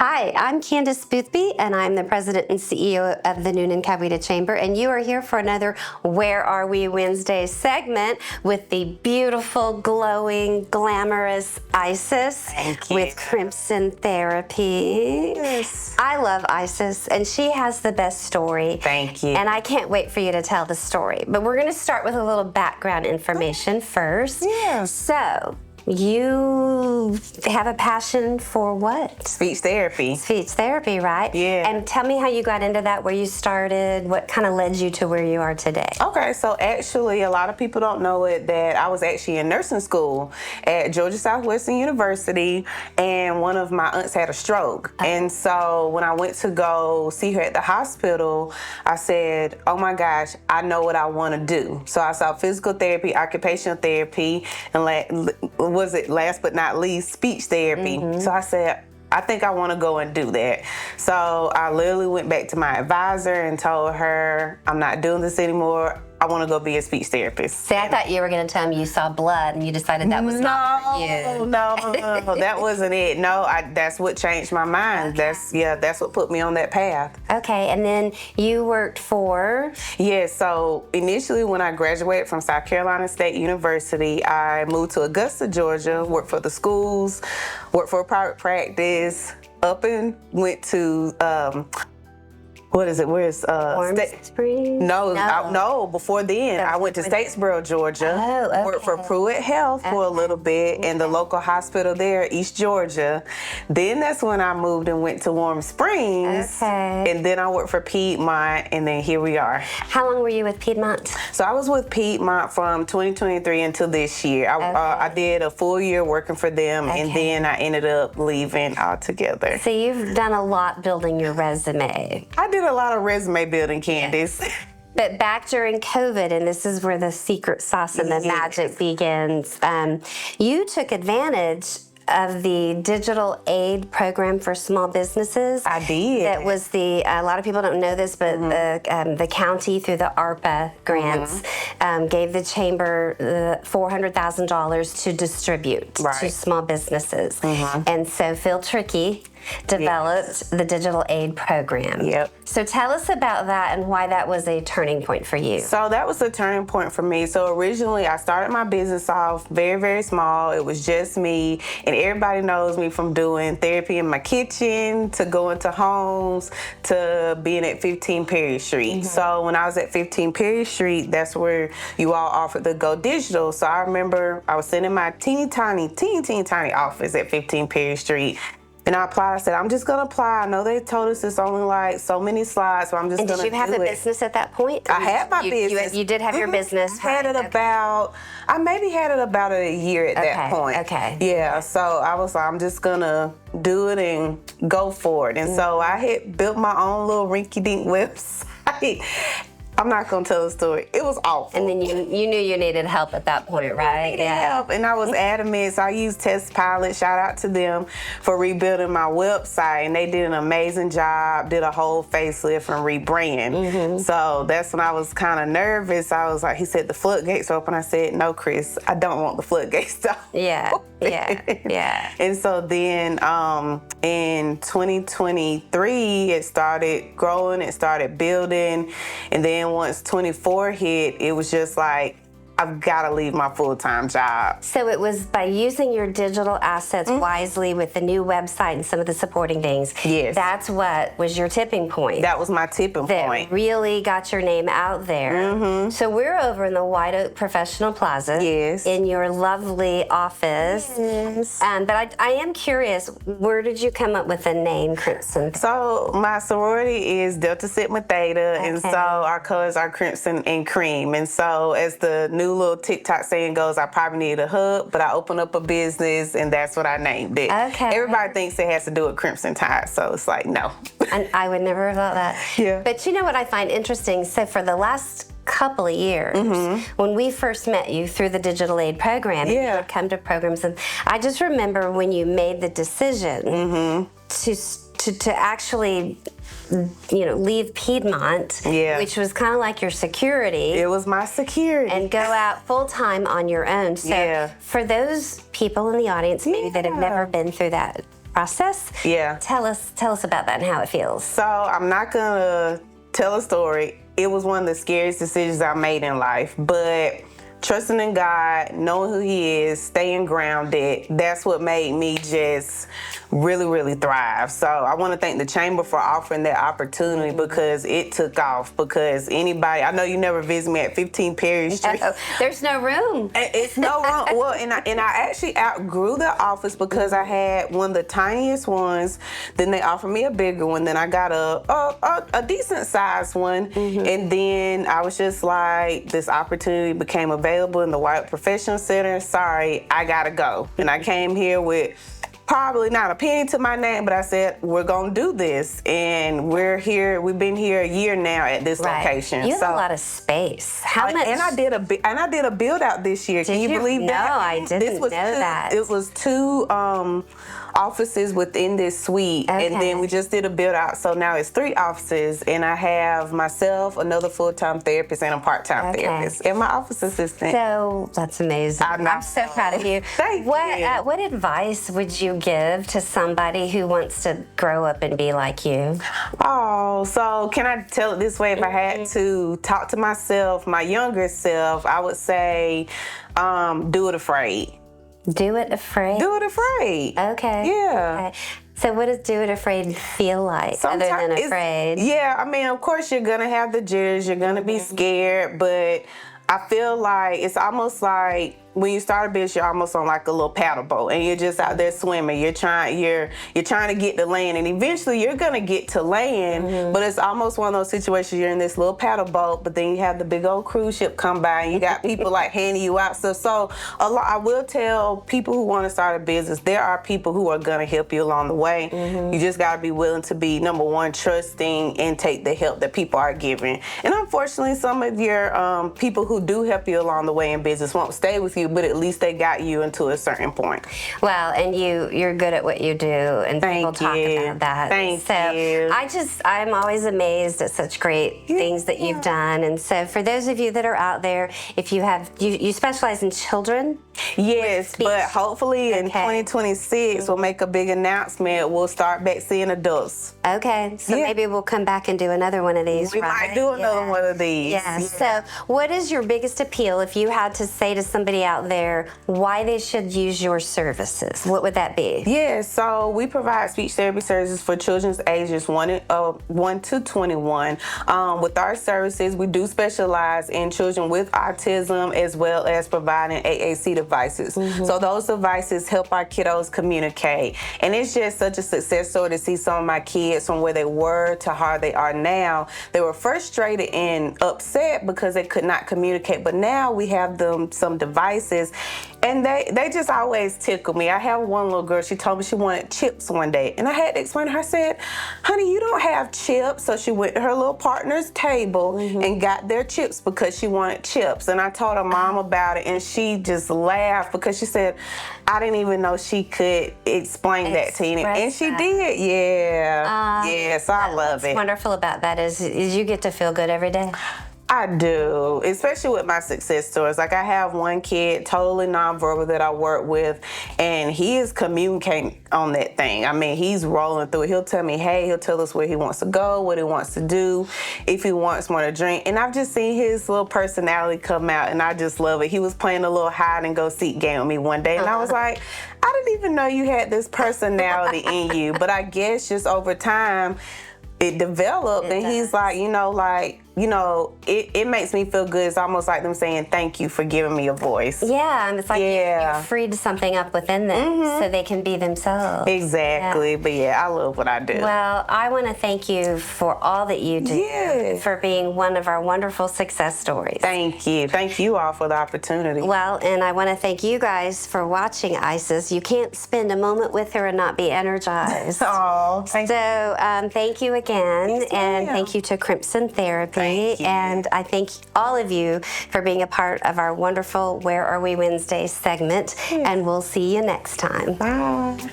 Hi, I'm Candace Boothby, and I'm the president and CEO of the Newnan Coweta Chamber, and you are here for another Where Are We Wednesday segment with the beautiful, glowing, glamorous Isis with Crimson Therapy. Yes. I love Isis, and she has the best story. Thank you. And I can't wait for you to tell the story. But we're going to start with a little background information first. Yeah. So, you have a passion for what? Speech therapy. Speech therapy, right? Yeah. And tell me how you got into that, where you started, what kind of led you to where you are today. Okay, so actually, a lot of people don't know it that I was actually in nursing school at Georgia Southwestern University, and one of my aunts had a stroke. And so when I went to go see her at the hospital, I said, oh my gosh, I know what I want to do. So I saw physical therapy, occupational therapy, and last but not least, speech therapy. So I said, I think I want to go and do that. So I literally went back to my advisor and told her, I'm not doing this anymore. I want to go be a speech therapist. See, I thought you were going to tell me you saw blood and you decided that was not for you. No, that wasn't it. No, that's what changed my mind. Okay. That's what put me on that path. Okay, and then you worked for? Yeah, so initially when I graduated from South Carolina State University, I moved to Augusta, Georgia, worked for the schools, worked for a private practice, up and went to, Warm Springs? No, before then. I went to Statesboro, Georgia. Oh, okay. Worked for Pruitt Health for a little bit in the local hospital there, East Georgia. Then that's when I moved and went to Warm Springs. Okay. And then I worked for Piedmont, and then here we are. How long were you with Piedmont? So I was with Piedmont from 2023 until this year. I did a full year working for them, and then I ended up leaving altogether. So you've done a lot building your resume. I did a lot of resume building, Candace. But back during COVID, and this is where the secret sauce and the magic begins, you took advantage of the digital aid program for small businesses. I did. That was a lot of people don't know this, but the county through the ARPA grants gave the chamber $400,000 to distribute to small businesses. And so Phil Trickey developed the digital aid program. Yep. So tell us about that and why that was a turning point for you. So that was a turning point for me. So originally I started my business off very, very small. It was just me, and everybody knows me from doing therapy in my kitchen to going to homes to being at 15 Perry Street. So when I was at 15 Perry Street, that's where you all offered the Go Digital. So I remember I was sitting in my teeny tiny office at 15 Perry Street. And I applied. I said, I'm just going to apply. I know they told us it's only like so many slides, so I'm just going to do it. And did you have a business at that point? I had my business. You did have your business. I maybe had it about a year at that point. Okay. Yeah, so I was like, I'm just going to do it and go for it. And so I had built my own little rinky-dink website. I'm not going to tell the story. It was awful. And then you knew you needed help at that point, right? Help. And I was adamant, so I used Test Pilot. Shout out to them for rebuilding my website. And they did an amazing job, did a whole facelift and rebrand. So that's when I was kind of nervous. I was like, he said, the floodgates are open. I said, no, Chris, I don't want the floodgates to open. Yeah. And so then in 2023, it started growing, it started building. And then once 24 hit, it was just like, I've got to leave my full-time job. So it was by using your digital assets wisely with the new website and some of the supporting things. Yes. That's what was your tipping point. That was my tipping point. That really got your name out there. So we're over in the White Oak Professional Plaza. Yes. In your lovely office. Yes. But I am curious, where did you come up with the name Crimson? So my sorority is Delta Sigma Theta, and so our colors are crimson and cream. And so as the new little TikTok saying goes, I probably need a hub, but I opened up a business, and that's what I named it. Everybody thinks it has to do with Crimson Tide, so it's like, no. And I would never have thought that. Yeah. But you know what I find interesting? So for the last couple of years, when we first met you through the digital aid program, you would come to programs, and I just remember when you made the decision to actually leave Piedmont, which was kind of like your security. It was my security. And go out full time on your own. So for those people in the audience maybe that have never been through that process. Yeah. Tell us about that and how it feels. So I'm not gonna tell a story. It was one of the scariest decisions I made in life, but trusting in God, knowing who He is, staying grounded, that's what made me just really, really thrive. So I want to thank the Chamber for offering that opportunity because it took off. Because anybody, I know you never visit me at 15 Perry Street. There's no room. It's no room. Well, and I actually outgrew the office because I had one of the tiniest ones. Then they offered me a bigger one. Then I got a decent sized one. And then I was just like, this opportunity became available in the White Professional Center. Sorry, I gotta go. And I came here with probably not a penny to my name, but I said, we're gonna do this. And we're here, we've been here a year now at this location. You have a lot of space. How much? And I did a build out this year. Can you believe that? No, I didn't know that. It was two offices within this suite, and then we just did a build out. So now it's 3 offices, and I have myself, another full-time therapist, and a part-time therapist, and my office assistant. So that's amazing. I'm so proud of you. Thank you. What advice would you give to somebody who wants to grow up and be like you? Oh, so can I tell it this way? If I had to talk to myself, my younger self, I would say, do it afraid. Do it afraid? Do it afraid. Okay. Yeah. Okay. So what does do it afraid feel like other than afraid? Yeah, I mean, of course you're gonna have the jitters, you're gonna be scared, but I feel like it's almost like when you start a business, you're almost on like a little paddle boat, and you're just out there swimming. You're trying to get to land, and eventually you're gonna get to land. But it's almost one of those situations. You're in this little paddle boat, but then you have the big old cruise ship come by, and you got people like handing you out stuff. So I will tell people who want to start a business, there are people who are gonna help you along the way. You just gotta be willing to be, number one, trusting and take the help that people are giving. And unfortunately, some of your people who do help you along the way in business won't stay with you, but at least they got you into a certain point. Well, and you're good at what you do, and people talk about that. Thank you. I'm always amazed at such great things that you've done. And so for those of you that are out there, if you have, you specialize in children? Yes, but hopefully in 2026 we'll make a big announcement. We'll start back seeing adults. Okay, so maybe we'll come back and do another one of these. We might do another one of these. Yeah. So what is your biggest appeal if you had to say to somebody out there why they should use your services? What would that be? Yeah, so we provide speech therapy services for children's ages 1 to 21. With our services, we do specialize in children with autism as well as providing AAC devices. So those devices help our kiddos communicate. And it's just such a success story to see some of my kids from where they were to how they are now. They were frustrated and upset because they could not communicate, but now we have them some devices, and they just always tickle me. I have one little girl, she told me she wanted chips one day, and I had to explain to her. I said, honey, you don't have chips. So she went to her little partner's table and got their chips because she wanted chips. And I told her mom about it, and she just laughed because she said, I didn't even know she could explain that to you. And she did. So I love it. What's wonderful about that is you get to feel good every day. I do, especially with my success stories. Like I have one kid, totally nonverbal, that I work with, and he is communicating on that thing. I mean, he's rolling through it. He'll tell me, hey, he'll tell us where he wants to go, what he wants to do, if he wants more to drink. And I've just seen his little personality come out, and I just love it. He was playing a little hide and go seek game with me one day, and I was like, I didn't even know you had this personality in you. But I guess just over time, it developed, and he's like, it makes me feel good. It's almost like them saying, thank you for giving me a voice. Yeah, and it's like you freed something up within them so they can be themselves. Exactly, but I love what I do. Well, I want to thank you for all that you do, for being one of our wonderful success stories. Thank you. Thank you all for the opportunity. Well, and I want to thank you guys for watching Isis. You can't spend a moment with her and not be energized. Oh, thank you again, and thank you to Crimson Therapy. And I thank all of you for being a part of our wonderful Where Are We Wednesday segment, and we'll see you next time. Bye.